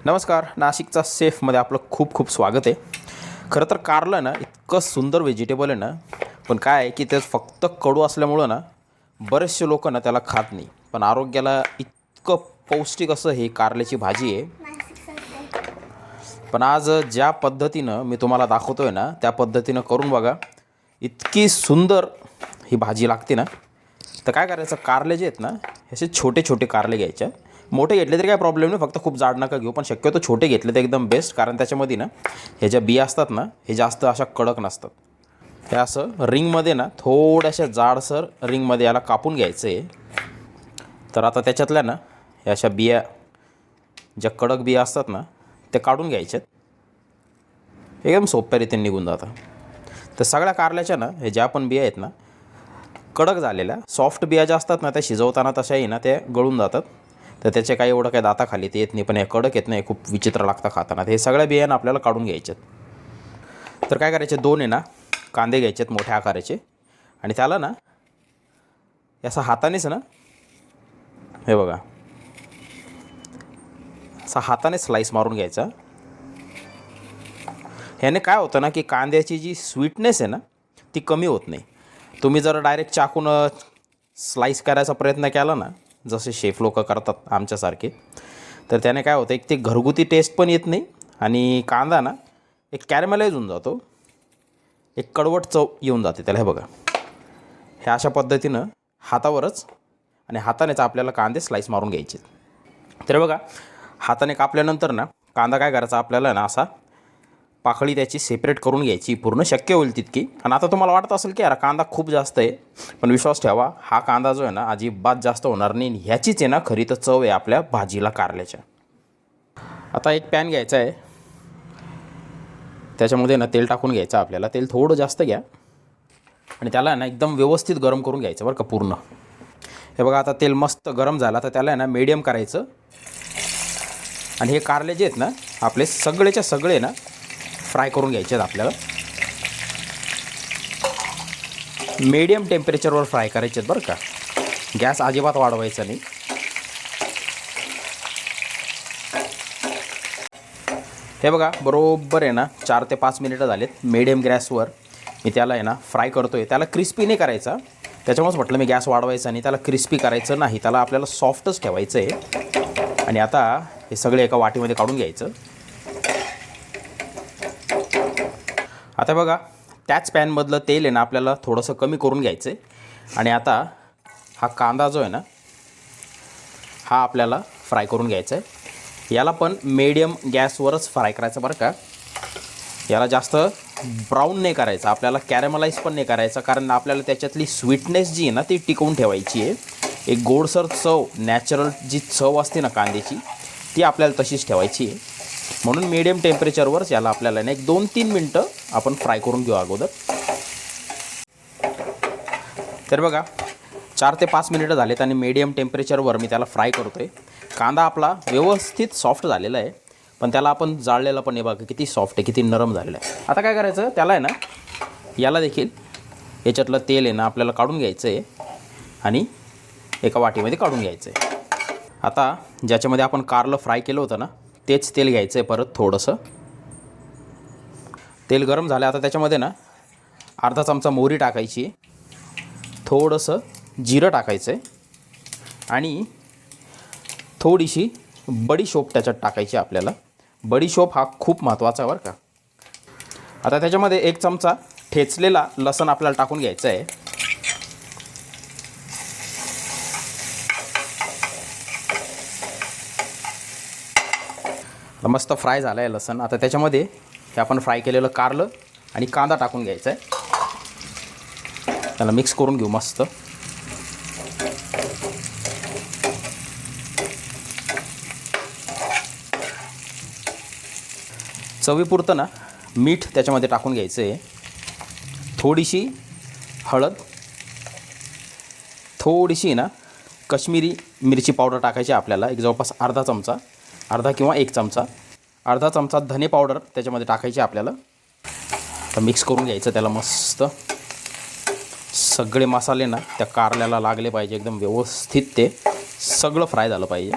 नमस्कार. नाशिकचा सेफमध्ये आपलं खूप खूप स्वागत आहे. खरं तर कारलं ना इतकं सुंदर व्हेजिटेबल आहे ना, पण काय आहे की ते फक्त कडू असल्यामुळं ना बरेचसे लोक ना त्याला खात नाही. पण आरोग्याला इतकं पौष्टिक असं हे कारल्याची भाजी आहे. पण आज ज्या पद्धतीनं मी तुम्हाला दाखवतो आहे ना, त्या पद्धतीनं करून बघा. इतकी सुंदर ही भाजी लागते ना. तर काय करायचं, कारले जे आहेत ना असे छोटे छोटे कारले घ्यायचे. मोठे घेतले तरी काय प्रॉब्लेम नाही, फक्त खूप जाड नका घेऊ. पण शक्यतो छोटे घेतले तर एकदम बेस्ट, कारण त्याच्यामध्ये ना हे ज्या बिया असतात ना हे जास्त अशा कडक नसतात. हे असं रिंगमध्ये ना थोड्याशा जाडसर रिंगमध्ये याला कापून घ्यायचं आहे. तर आता त्याच्यातल्या ना ह्या अशा बिया, ज्या कडक बिया असतात ना ते काढून घ्यायच्यात. एकदम सोप्या रीतीने निघून जातात. तर सगळ्या कारल्याच्या ना हे ज्या पण बिया आहेत ना कडक झालेल्या, सॉफ्ट बिया ज्या असतात ना त्या शिजवताना तशाही ना ते गळून जातात. तर त्याचे काही एवढं काही दाताखाली ते येत नाही. पण हे कडक येत नाही, खूप विचित्र लागतं खाताना. हे सगळ्या बियाणं आपल्याला काढून घ्यायचे. तर काय करायचे, 2 आहे ना कांदे घ्यायचे मोठ्या आकाराचे, आणि त्याला ना असं हातानेच ना, हे बघा, असा हाताने स्लाईस मारून घ्यायचा. ह्याने काय होतं ना की कांद्याची जी स्वीटनेस आहे ना ती कमी होत नाही. तुम्ही जर डायरेक्ट चाकून स्लाईस करायचा प्रयत्न केला ना, जसे शेफ लोक करतात आमच्यासारखे, तर त्याने काय होतं, एक ते घरगुती टेस्ट पण येत नाही, आणि कांदा ना एक कॅरेमलाइज होऊन जातो, एक कडवट चव येऊन जाते त्याला. हे बघा, ह्या अशा पद्धतीनं हातावरच आणि हातानेच आपल्याला कांदे स्लाईस मारून घ्यायचे. तर बघा, हाताने कापल्यानंतर ना कांदा काय करायचा आपल्याला ना, असा पाकळी त्याची सेपरेट करून घ्यायची पूर्ण, शक्य होईल तितकी. आणि आता तुम्हाला वाटत असेल की यार कांदा खूप जास्त आहे, पण विश्वास ठेवा, हा कांदा जो आहे ना अजिबात जास्त होणार नाही. ह्याचीच आहे ना खरी तर चव आहे आपल्या भाजीला कारल्याच्या. आता एक पॅन घ्यायचा आहे, त्याच्यामध्ये ना तेल टाकून घ्यायचं आपल्याला. तेल थोडं जास्त घ्या आणि त्याला ना एकदम व्यवस्थित गरम करून घ्यायचं बरं का पूर्ण. हे बघा, आता तेल मस्त गरम झालं, तर त्याला आहे ना मीडियम करायचं. आणि हे कारले जे आहेत ना आपले सगळेच्या सगळे ना फ्राय करून घ्यायचे आहेत आपल्याला. मीडियम टेम्परेचरवर फ्राय करायचे आहेत बरं का, गॅस अजिबात वाढवायचा नाही. हे बघा, बरोबर आहे ना 4 ते 5 मिनिटं झालेत. मीडियम गॅसवर मी त्याला आहे ना फ्राय करतो आहे. त्याला क्रिस्पी नाही करायचा, त्याच्यामुळेच म्हटलं मी गॅस वाढवायचा नाही. त्याला क्रिस्पी करायचं नाही, त्याला आपल्याला सॉफ्टच ठेवायचं आहे. आणि आता हे सगळे एका वाटीमध्ये काढून घ्यायचं. आता बघा, त्याच पॅनमधलं तेल आहे ना आपल्याला थोडंसं कमी करून घ्यायचं आहे. आणि आता हा कांदा जो आहे ना हा आपल्याला फ्राय करून घ्यायचा आहे. याला पण मीडियम गॅसवरच फ्राय करायचं बरं का. याला जास्त ब्राऊन नाही करायचं, आपल्याला कॅरेमलाइज पण नाही करायचं, कारण आपल्याला त्याच्यातली स्वीटनेस जी आहे ना ती टिकवून ठेवायची आहे. एक गोडसर चव, नॅचरल जी चव असते ना कांद्याची, ती आपल्याला तशीच ठेवायची आहे. म्हणून मीडियम टेम्परेचरवरच याला आपल्याला ना एक 2-3 मिनटं आपण फ्राय करून घेऊ अगोदर. तर बघा, 4 ते 5 मिनिटं झालेत आणि मीडियम टेम्परेचरवर मी त्याला फ्राय करतो आहे. कांदा आपला व्यवस्थित सॉफ्ट झालेला आहे, पण त्याला आपण जाळलेला पण आहे बघा, किती सॉफ्ट आहे, किती नरम झालेला आहे. आता काय करायचं, त्याला आहे ना याला देखील याच्यातलं तेल आहे ना आपल्याला काढून घ्यायचं आहे आणि एका वाटीमध्ये काढून घ्यायचं आहे. आता ज्याच्यामध्ये आपण कारलं फ्राय केलं होतं ना तेच तेल घ्यायचं आहे परत थोडंसं. तेल गरम झालं, आता त्याच्यामध्ये ना अर्धा चमचा मोहरी टाकायची, थोडंसं जिरं टाकायचं आहे आणि थोडीशी बडीशोप त्याच्यात टाकायची आपल्याला. बडीशोप हा खूप महत्त्वाचा आहे बरं का. आता त्याच्यामध्ये 1 चमचा ठेचलेला लसूण आपल्याला टाकून घ्यायचं आहे. मस्त फ्राय झालं आहे लसूण. आता त्याच्यामध्ये हे आपण फ्राय केलेलं कारलं आणि कांदा टाकून घ्यायचं आहे. त्याला मिक्स करून घेऊ मस्त. चवीपुरतं ना मीठ त्याच्यामध्ये टाकून घ्यायचं आहे. थोडीशी हळद, थोडीशी ना काश्मीरी मिरची पावडर टाकायची आपल्याला, एक जवळपास अर्धा चमचा, अर्धा किंवा 1 चमचा. अर्धा चमचा धने पावडर त्याच्यामध्ये टाकायची आपल्याला. तर मिक्स करून घ्यायचं त्याला मस्त. सगळे मसाले ना त्या कारल्याला लागले पाहिजे एकदम व्यवस्थित, ते सगळं फ्राय झालं पाहिजे.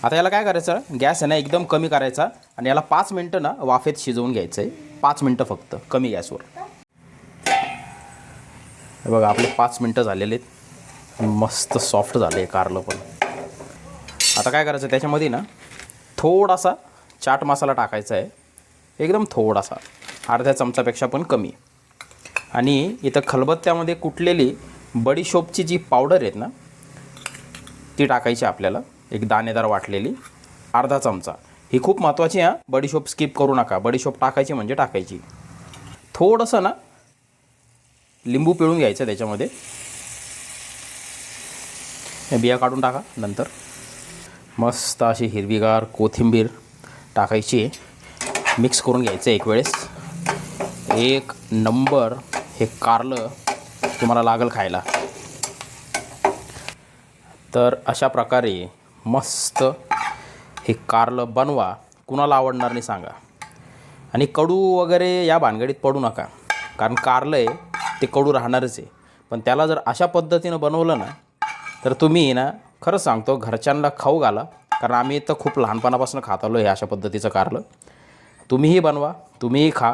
आता याला काय करायचं, गॅस आहे ना एकदम कमी करायचा आणि याला 5 मिनटं ना वाफेत शिजवून घ्यायचं आहे. 5 मिनटं फक्त कमी गॅसवर. हे बघा आपले 5 मिनटं झालेले आहेत. मस्त सॉफ्ट झाले आहे कारलं पण. आता काय करायचं, त्याच्यामध्ये ना थोडासा चाट मसाला टाकायचा आहे. एकदम थोडासा, अर्ध्या चमचापेक्षा पण कमी. आणि इथं खलबत्त्यामध्ये कुटलेली बडीशोपची जी पावडर आहेत ना ती टाकायची आपल्याला, एक दाणेदार वाटलेली, अर्धा चमचा. ही खूप महत्त्वाची आहे. बडीशोप स्किप करू नका. बडीशोप टाकायची म्हणजे टाकायची. थोडंसं ना लिंबू पिळून घ्यायचं त्याच्यामध्ये. बिया काढून टाका नंतर. मस्त अशी हिरवीगार कोथिंबीर टाकायची, मिक्स करून घ्यायचं एक वेळेस. एक नंबर हे कारलं तुम्हाला लागल खायला. तर अशा प्रकारे मस्त हे कारलं बनवा. कुणाला आवडणार नाही सांगा. आणि कडू वगैरे या भानगडीत पडू नका, कारण कारलं आहे ते कडू राहणारच आहे. पण त्याला जर अशा पद्धतीनं बनवलं ना तर तुम्ही ना, खरंच सांगतो, घरच्यांना खाऊ घाला. कारण आम्ही तर खूप लहानपणापासून खात आलो हे अशा पद्धतीचं कारलं. तुम्हीही बनवा, तुम्हीही खा,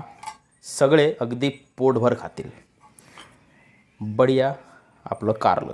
सगळे अगदी पोटभर खातील. बढिया आपलं कारलं.